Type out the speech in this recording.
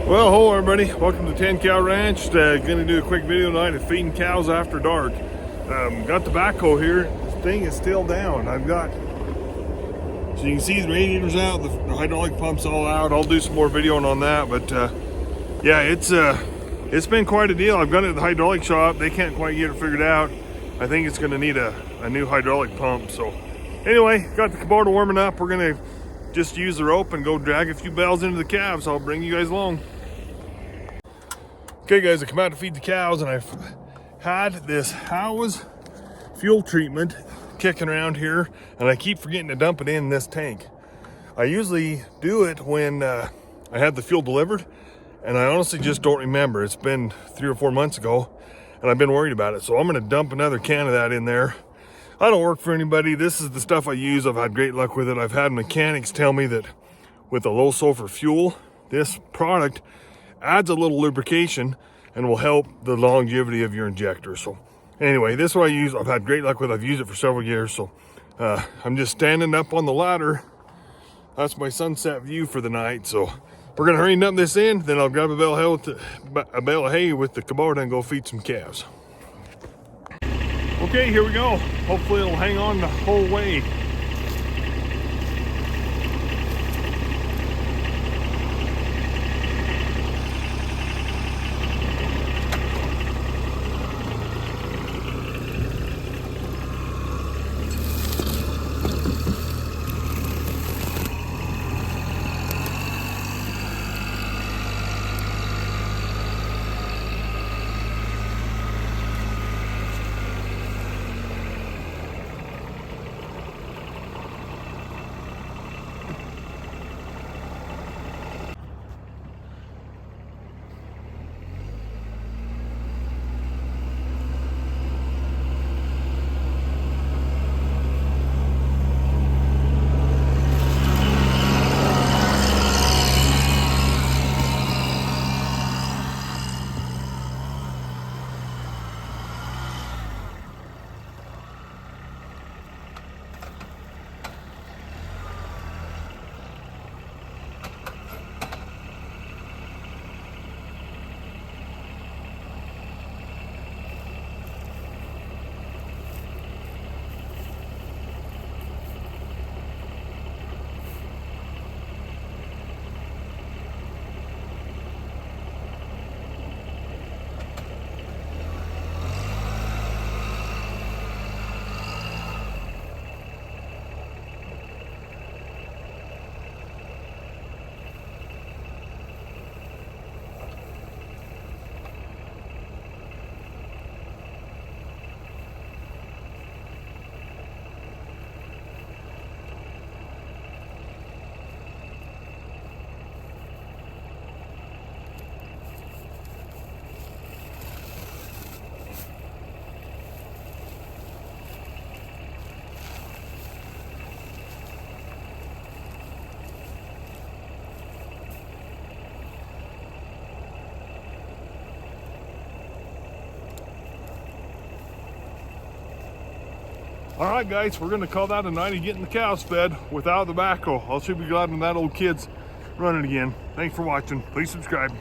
Well, hello everybody. Welcome to 10 Cow Ranch. Gonna do a quick video tonight of feeding cows after dark. Got the backhoe here. This thing is still down. I've got, so you can see the radiator's out, the hydraulic pump's all out. I'll do some more videoing on that, but yeah, it's been quite a deal. I've got it at the hydraulic shop. They can't quite get it figured out. I think it's gonna need a new hydraulic pump. So anyway, got the Kubota warming up. We're gonna just use the rope and go drag a few bells into the calves. I'll bring you guys along. Okay guys, I come out to feed the cows and I've had this Howes fuel treatment kicking around here and I keep forgetting to dump it in this tank. I usually do it when I have the fuel delivered, and I honestly just don't remember. It's been 3 or 4 months ago and I've been worried about it. So I'm gonna dump another can of that in there. I don't work for anybody. This is the stuff I use. I've had great luck with it. I've had mechanics tell me that with a low sulfur fuel, this product adds a little lubrication and will help the longevity of your injector. So anyway, this is what I use. I've had great luck with it. I've used it for several years. So I'm just standing up on the ladder. That's my sunset view for the night. So we're gonna hurry and dump this in, then I'll grab a bale of hay with the Kubota and go feed some calves. Okay, here we go. Hopefully it'll hang on the whole way. All right, guys, we're gonna call that a night of getting the cows fed without the backhoe. I'll be glad when that old kid's running again. Thanks for watching. Please subscribe.